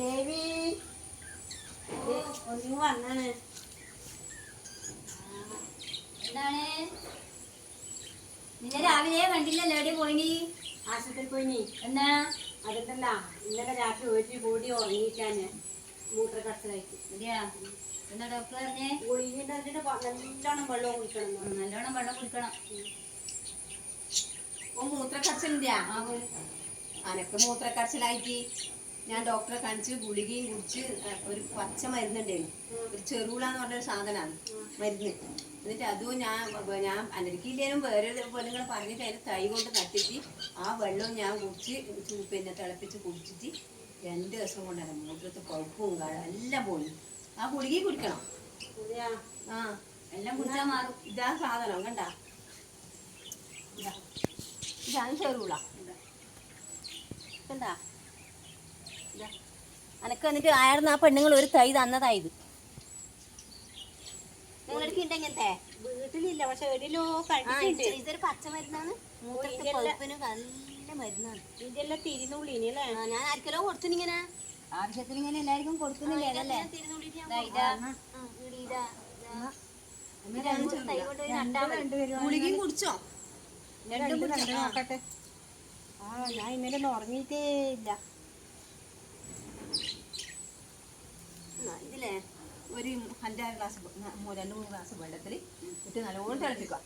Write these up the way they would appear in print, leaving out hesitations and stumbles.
ദേവി ഒന്നിങ്ങ് വന്നാണ്. എന്താണ് നിന്നെ രാവിലെ കണ്ടില്ലല്ലോ? എവിടെ പോയിനി? ആശുപത്രിയിൽ പോയിനി. എന്നാ അതുണ്ടല്ല ഇന്നലെ രാത്രി ഒരു കൂടി ഉറങ്ങിയിട്ടാണ് മൂത്രക്കടച്ചിലായിട്ട്. എന്താ ഡോക്ടർ പറഞ്ഞേ? ഗുളികയുടെ നല്ലോണം വെള്ളം കുടിക്കണം. നല്ലോണം വെള്ളം കുടിക്കണം. മൂത്രക്കടച്ചിലിന്റെ അനക്ക് മൂത്രക്കടച്ചിലായിട്ട് ഞാൻ ഡോക്ടറെ കാണിച്ച് ഗുളികയും കുടിച്ച് ഒരു പച്ച മരുന്നുണ്ടായിരുന്നു. ഒരു ചെറുളാന്ന് പറഞ്ഞൊരു സാധനമാണ് മരുന്ന്. എന്നിട്ട് അതും ഞാൻ അനക്കില്ലേനും വേറെ പെണ്ണുങ്ങൾ പറഞ്ഞിട്ട് അതിന് തൈ കൊണ്ട് നട്ടിട്ട് ആ വെള്ളവും ഞാൻ കുടിച്ച് പിന്നെ തിളപ്പിച്ച് കുടിച്ചിട്ട് 2 ദിവസം കൊണ്ടാണ് മൂത്രത്തെ പഴുപ്പും എല്ലാം പോയി. ആ ഗുളിക കുടിക്കണം. ആ എല്ലാം കുടിച്ചാൽ മാറും. ഇതാ സാധനം കണ്ട, ഇതാണ് ചെറുള കണ്ടാ. അനക്ക് എന്നിട്ട് ആയിരുന്നു ആ പെണ്ണുങ്ങൾ ഒരു തൈ തന്നതായത്. നിങ്ങളെടുക്ക് ഇങ്ങനത്തെ വീട്ടിലില്ല, പക്ഷെ എവിടെയോ കണ്ടിട്ടുണ്ട്. ഇതൊരു പച്ച മരുന്നാണ്, മൂത്രത്തെ പഴുപ്പിന് നല്ല മരുന്നാണ്. ഇതെല്ലാം തിരുന്നുള്ളി അല്ലേ? ഞാൻ ആർക്കലോ കൊടുത്തിങ്ങനെ ആവശ്യത്തിന് ഇങ്ങനെ എല്ലാവർക്കും കൊടുക്കുന്നില്ലേ? ഗുളികയും കുടിച്ചോ? നോക്കട്ടെ. ഞാൻ ഇന്നലെ ഉറങ്ങിയിട്ടേ ഇല്ല. ഇതിലേ ഒരു 5-6 ഗ്ലാസ് 2-3 ഗ്ലാസ് വെള്ളത്തിൽ ഇട്ട് നല്ലോണം തിളപ്പിക്കുക.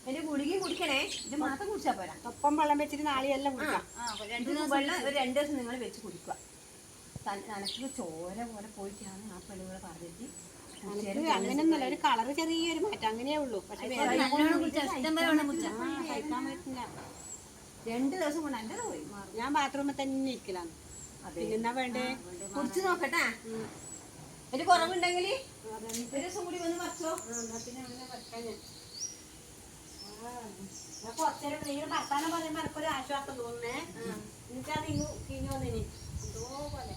എന്റെ ഗുളികയും കുടിക്കണേ, ഇത് മാത്രം കുടിച്ചാൽ പോരാ. ഒപ്പം വെള്ളം വെച്ചിട്ട് നാളെയെല്ലാം കുടിക്കാം. വെള്ളം ഒരു 2 ദിവസം നിങ്ങൾ വെച്ച് കുടിക്കുക. നനക്ക് ചോര പോലെ പോയിട്ടാണ് ആ പെണ്ണുങ്ങളെ പറഞ്ഞിട്ട്. അങ്ങനെയൊന്നുമല്ല, ഒരു കളറ് ചെറിയൊരു മാറ്റം അങ്ങനെയേ ഉള്ളൂ. പക്ഷെ 2 ദിവസം കൊണ്ട് എൻ്റെ പോയി. ഞാൻ ബാത്റൂമിൽ തന്നെ ഇരിക്കലാണ്. പിന്നെന്നാ വേണ്ടേ? കുടിച്ച് നോക്കട്ടെ. ഒരു കുറവുണ്ടെങ്കിൽ ഒരു ദിവസം കൂടി വന്ന് വച്ചോ. പിന്നെ അങ്ങനെ വെക്കാൻ ഞാൻ കുറച്ചേരം നിങ്ങൾ ഭർത്താനം പറയുമ്പോൾ എനിക്കൊരു ആശ്വാസം തോന്നുന്നേ. എന്നിട്ട് അത് കിഞ്ഞു വന്നിനി എന്തോ പോലെ.